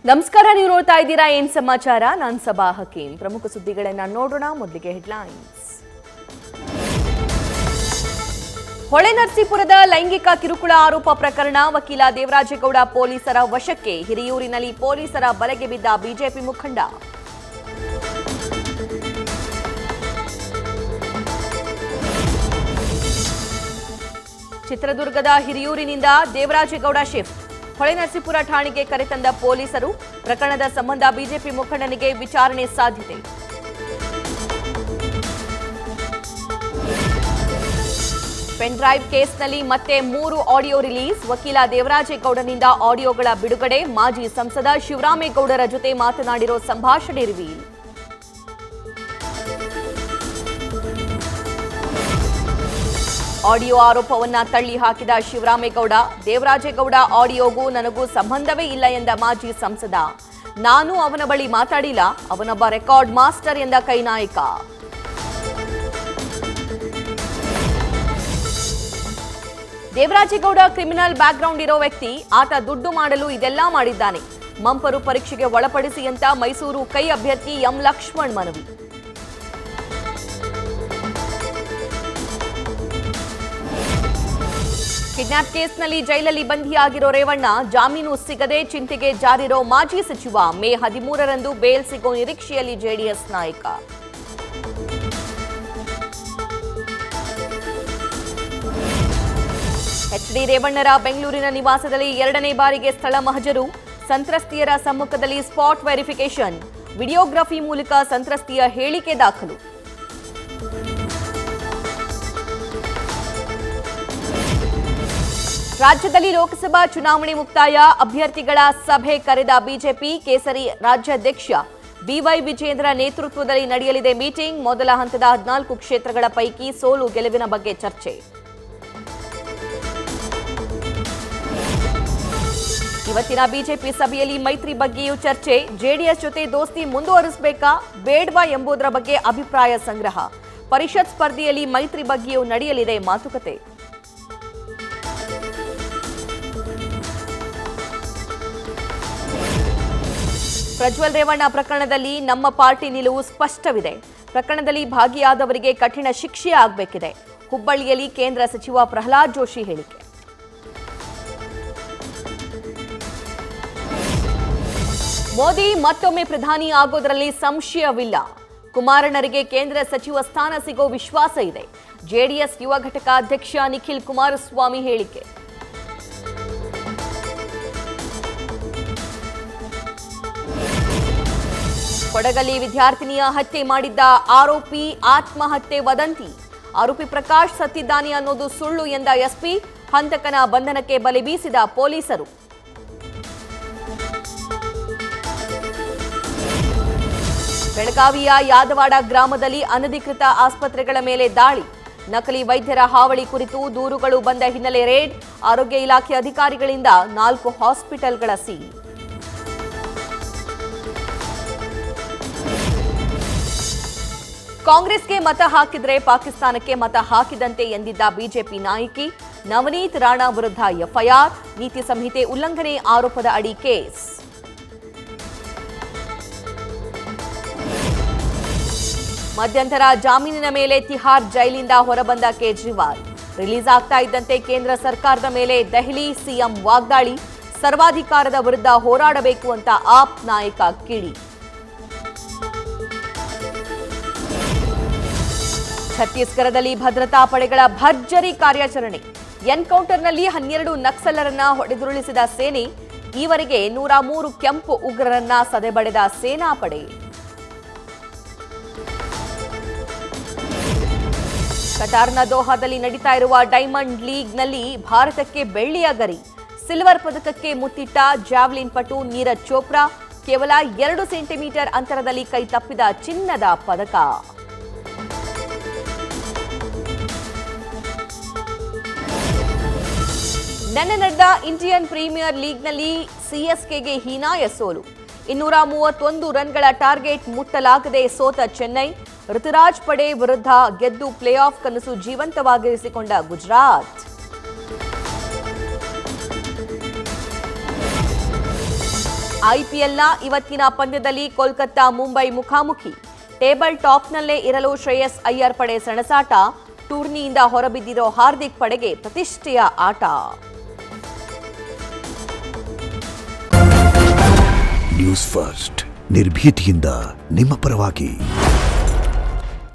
ನಮಸ್ಕಾರ, ನೀವು ನೋಡ್ತಾ ಇದ್ದೀರಾ ಏನ್ ಸಮಾಚಾರ. ನಾನು ಸಬಾ ಹಕೀಂ. ಪ್ರಮುಖ ಸುದ್ದಿಗಳನ್ನ ನೋಡೋಣ. ಮೊದಲಿಗೆ ಹೆಡ್ಲೈನ್ಸ್. ಹೊಳೆನರಸೀಪುರದ ಲೈಂಗಿಕ ಕಿರುಕುಳ ಆರೋಪ ಪ್ರಕರಣ, ವಕೀಲ ದೇವರಾಜೇಗೌಡ ಪೊಲೀಸರ ವಶಕ್ಕೆ. ಹಿರಿಯೂರಿನಲ್ಲಿ ಪೊಲೀಸರ ಬಲೆಗೆ ಬಿದ್ದ ಬಿಜೆಪಿ ಮುಖಂಡ. ಚಿತ್ರದುರ್ಗದ ಹಿರಿಯೂರಿನಿಂದ ದೇವರಾಜೇಗೌಡ ಶಿಫ್ಟ್. ಹೊಳೆನರಸೀಪುರ ಠಾಣೆಗೆ ಕರೆತಂದ ಪೊಲೀಸರು. ಪ್ರಕರಣದ ಸಂಬಂಧ ಬಿಜೆಪಿ ಮುಖಂಡನಿಗೆ ವಿಚಾರಣೆ ಸಾಧ್ಯತೆ. ಪೆನ್ ಡ್ರೈವ್ ಕೇಸ್ನಲ್ಲಿ ಮತ್ತೆ 3 ಆಡಿಯೋ ರಿಲೀಸ್. ವಕೀಲ ದೇವರಾಜೇಗೌಡನಿಂದ ಆಡಿಯೋಗಳ ಬಿಡುಗಡೆ. ಮಾಜಿ ಸಂಸದ ಶಿವರಾಮೇಗೌಡರ ಜೊತೆ ಮಾತನಾಡಿರೋ ಸಂಭಾಷಣೆ ರಿವೀಲ್. ಆಡಿಯೋ ಆರೋಪವನ್ನ ತಳ್ಳಿ ಹಾಕಿದ ಶಿವರಾಮೇಗೌಡ, ದೇವರಾಜೇಗೌಡ ಆಡಿಯೋಗೂ ನನಗೂ ಸಂಬಂಧವೇ ಇಲ್ಲ ಎಂದ ಮಾಜಿ ಸಂಸದ. ನಾನು ಅವನ ಬಳಿ ಮಾತಾಡಿಲ್ಲ, ಅವನೊಬ್ಬ ರೆಕಾರ್ಡ್ ಮಾಸ್ಟರ್ ಎಂದ ಕೈನಾಯಕ. ದೇವರಾಜೇಗೌಡ ಕ್ರಿಮಿನಲ್ ಬ್ಯಾಕ್ಗ್ರೌಂಡ್ ಇರೋ ವ್ಯಕ್ತಿ. ಆತ ದುಡ್ಡು ಮಾಡಲು ಇದೆಲ್ಲ ಮಾಡಿದ್ದಾನೆ. ಮಂಪರು ಪರೀಕ್ಷೆಗೆ ಒಳಪಡಿಸಿ ಅಂತ ಮೈಸೂರು ಕೈ ಅಭ್ಯರ್ಥಿ ಎಂ ಲಕ್ಷ್ಮಣ್ ಮನವಿ. ಕಿಡ್ನಾಪ್ ಕೇಸ್ನಲ್ಲಿ ಜೈಲಲ್ಲಿ ಬಂಧಿಯಾಗಿರೋ ರೇವಣ್ಣ, ಜಾಮೀನು ಸಿಗದೆ ಚಿಂತೆಗೆ ಜಾರಿರೋ ಮಾಜಿ ಸಚಿವ. ಮೇ 13ರಂದು ಬೇಲ್ ಸಿಗೋ ನಿರೀಕ್ಷೆಯಲ್ಲಿ ಜೆಡಿಎಸ್ ನಾಯಕ. ಎಚ್ಡಿ ರೇವಣ್ಣರ ಬೆಂಗಳೂರಿನ ನಿವಾಸದಲ್ಲಿ 2ನೇ ಬಾರಿಗೆ ಸ್ಥಳ ಮಹಜರು. ಸಂತ್ರಸ್ತೆಯರ ಸಮ್ಮುಖದಲ್ಲಿ ಸ್ಪಾಟ್ ವೆರಿಫಿಕೇಶನ್. ವಿಡಿಯೋಗ್ರಫಿ ಮೂಲಕ ಸಂತ್ರಸ್ತೆಯ ಹೇಳಿಕೆ ದಾಖಲು. ರಾಜ್ಯದಲ್ಲಿ ಲೋಕಸಭಾ ಚುನಾವಣೆ ಮುಕ್ತಾಯ. ಅಭ್ಯರ್ಥಿಗಳ ಸಭೆ ಕರೆದ ಬಿಜೆಪಿ. ಕೇಸರಿ ರಾಜ್ಯಾಧ್ಯಕ್ಷ ಬಿವೈ ವಿಜೇಂದ್ರ ನೇತೃತ್ವದಲ್ಲಿ ನಡೆಯಲಿದೆ ಮೀಟಿಂಗ್. ಮೊದಲ ಹಂತದ 14 ಕ್ಷೇತ್ರಗಳ ಪೈಕಿ ಸೋಲು ಗೆಲುವಿನ ಬಗ್ಗೆ ಚರ್ಚೆ. ಇವತ್ತಿನ ಬಿಜೆಪಿ ಸಭೆಯಲ್ಲಿ ಮೈತ್ರಿ ಬಗ್ಗೆಯೂ ಚರ್ಚೆ. ಜೆಡಿಎಸ್ ಜೊತೆ ದೋಸ್ತಿ ಮುಂದುವರಿಸಬೇಕಾ ಬೇಡವಾ ಎಂಬುದರ ಬಗ್ಗೆ ಅಭಿಪ್ರಾಯ ಸಂಗ್ರಹ. ಪರಿಷತ್ ಸ್ಪರ್ಧೆಯಲ್ಲಿ ಮೈತ್ರಿ ಬಗ್ಗೆಯೂ ನಡೆಯಲಿದೆ ಮಾತುಕತೆ. ಪ್ರಜ್ವಲ್ ರೇವಣ್ಣ ಪ್ರಕರಣದಲ್ಲಿ ನಮ್ಮ ಪಾರ್ಟಿ ನಿಲುವು ಸ್ಪಷ್ಟವಿದೆ. ಪ್ರಕರಣದಲ್ಲಿ ಭಾಗಿಯಾದವರಿಗೆ ಕಠಿಣ ಶಿಕ್ಷೆ ಆಗಬೇಕಿದೆ. ಹುಬ್ಬಳ್ಳಿಯಲ್ಲಿ ಕೇಂದ್ರ ಸಚಿವ ಪ್ರಹ್ಲಾದ್ ಜೋಶಿ ಹೇಳಿಕೆ. ಮೋದಿ ಮತ್ತೊಮ್ಮೆ ಪ್ರಧಾನಿ ಆಗೋದರಲ್ಲಿ ಸಂಶಯವಿಲ್ಲ. ಕುಮಾರಣ್ಣರಿಗೆ ಕೇಂದ್ರ ಸಚಿವ ಸ್ಥಾನ ಸಿಗೋ ವಿಶ್ವಾಸ ಇದೆ. ಜೆಡಿಎಸ್ ಯುವ ಘಟಕ ಅಧ್ಯಕ್ಷ ನಿಖಿಲ್ ಕುಮಾರಸ್ವಾಮಿ ಹೇಳಿಕೆ. ಕೊಡಗಲ್ಲಿ ವಿದ್ಯಾರ್ಥಿನಿಯ ಹತ್ಯೆ ಮಾಡಿದ್ದ ಆರೋಪಿ ಆತ್ಮಹತ್ಯೆ ವದಂತಿ. ಆರೋಪಿ ಪ್ರಕಾಶ್ ಸತ್ತಿದ್ದಾನೆ ಅನ್ನೋದು ಸುಳ್ಳು ಎಂದ ಎಸ್ಪಿ. ಹಂತಕನ ಬಂಧನಕ್ಕೆ ಬಲೆ ಬೀಸಿದ ಪೊಲೀಸರು. ಬೆಳಗಾವಿಯ ಯಾದವಾಡ ಗ್ರಾಮದಲ್ಲಿ ಅನಧಿಕೃತ ಆಸ್ಪತ್ರೆಗಳ ಮೇಲೆ ದಾಳಿ. ನಕಲಿ ವೈದ್ಯರ ಹಾವಳಿ ಕುರಿತು ದೂರುಗಳು ಬಂದ ಹಿನ್ನೆಲೆ ರೇಡ್. ಆರೋಗ್ಯ ಇಲಾಖೆ ಅಧಿಕಾರಿಗಳಿಂದ 4 ಹಾಸ್ಪಿಟಲ್ಗಳ ಸೀಲ್. ಕಾಂಗ್ರೆಸ್ಗೆ ಮತ ಹಾಕಿದ್ರೆ ಪಾಕಿಸ್ತಾನಕ್ಕೆ ಮತ ಹಾಕಿದಂತೆ ಎಂದಿದ್ದ ಬಿಜೆಪಿ ನಾಯಕಿ. ನವನೀತ್ ರಾಣಾ ವಿರುದ್ಧ ಎಫ್ಐಆರ್. ನೀತಿ ಸಂಹಿತೆ ಉಲ್ಲಂಘನೆ ಆರೋಪದ ಅಡಿ ಕೇಸ್. ಮಧ್ಯಂತರ ಜಾಮೀನಿನ ಮೇಲೆ ತಿಹಾರ್ ಜೈಲಿಂದ ಹೊರಬಂದ ಕೇಜ್ರಿವಾಲ್. ರಿಲೀಸ್ ಆಗ್ತಾ ಇದ್ದಂತೆ ಕೇಂದ್ರ ಸರ್ಕಾರದ ಮೇಲೆ ದೆಹಲಿ ಸಿಎಂ ವಾಗ್ದಾಳಿ. ಸರ್ವಾಧಿಕಾರದ ವಿರುದ್ಧ ಹೋರಾಡಬೇಕು ಅಂತ ಆಪ್ ನಾಯಕ ಕಿಡಿ. ಛತ್ತೀಸ್ಗಢದಲ್ಲಿ ಭದ್ರತಾ ಪಡೆಗಳ ಭರ್ಜರಿ ಕಾರ್ಯಾಚರಣೆ. ಎನ್ಕೌಂಟರ್ನಲ್ಲಿ 12 ನಕ್ಸಲರನ್ನ ಹೊಡೆದುರುಳಿಸಿದ ಸೇನೆ. ಈವರೆಗೆ 103 ಕೆಂಪು ಉಗ್ರರನ್ನ ಸದೆಬಡೆದ ಸೇನಾಪಡೆ. ಕತಾರ್ನ ದೋಹಾದಲ್ಲಿ ನಡೀತಾ ಇರುವ ಡೈಮಂಡ್ ಲೀಗ್ನಲ್ಲಿ ಭಾರತಕ್ಕೆ ಬೆಳ್ಳಿಯ ಗರಿ. ಸಿಲ್ವರ್ ಪದಕಕ್ಕೆ ಮುತ್ತಿಟ್ಟ ಜಾವ್ಲಿನ್ ಪಟು ನೀರಜ್ ಚೋಪ್ರಾ. ಕೇವಲ 2 ಸೆಂಟಿಮೀಟರ್ ಅಂತರದಲ್ಲಿ ಕೈ ತಪ್ಪಿದ ಚಿನ್ನದ ಪದಕ. ನಿನ್ನೆ ನಡೆದ ಇಂಡಿಯನ್ ಪ್ರೀಮಿಯರ್ ಲೀಗ್ನಲ್ಲಿ ಸಿಎಸ್ಕೆಗೆ ಹೀನಾಯ ಸೋಲು. 231 ರನ್ಗಳ ಟಾರ್ಗೆಟ್ ಮುಟ್ಟಲಾಗದೆ ಸೋತ ಚೆನ್ನೈ. ಋತುರಾಜ್ ಪಡೆ ವಿರುದ್ಧ ಗೆದ್ದು ಪ್ಲೇ ಆಫ್ ಕನಸು ಜೀವಂತವಾಗಿರಿಸಿಕೊಂಡ ಗುಜರಾತ್. ಐಪಿಎಲ್ನ ಇವತ್ತಿನ ಪಂದ್ಯದಲ್ಲಿ ಕೋಲ್ಕತ್ತಾ ಮುಂಬೈ ಮುಖಾಮುಖಿ. ಟೇಬಲ್ ಟಾಪ್ನಲ್ಲೇ ಇರಲು ಶ್ರೇಯಸ್ ಅಯ್ಯರ್ ಪಡೆ ಸೆಣಸಾಟ. ಟೂರ್ನಿಯಿಂದ ಹೊರಬಿದ್ದಿರೋ ಹಾರ್ದಿಕ್ ಪಡೆಗೆ ಪ್ರತಿಷ್ಠೆಯ ಆಟ. ನ್ಯೂಸ್ ಫಸ್ಟ್ ನಿರ್ಭೀತಿಯಿಂದ ನಿಮ್ಮ ಪರವಾಗಿ.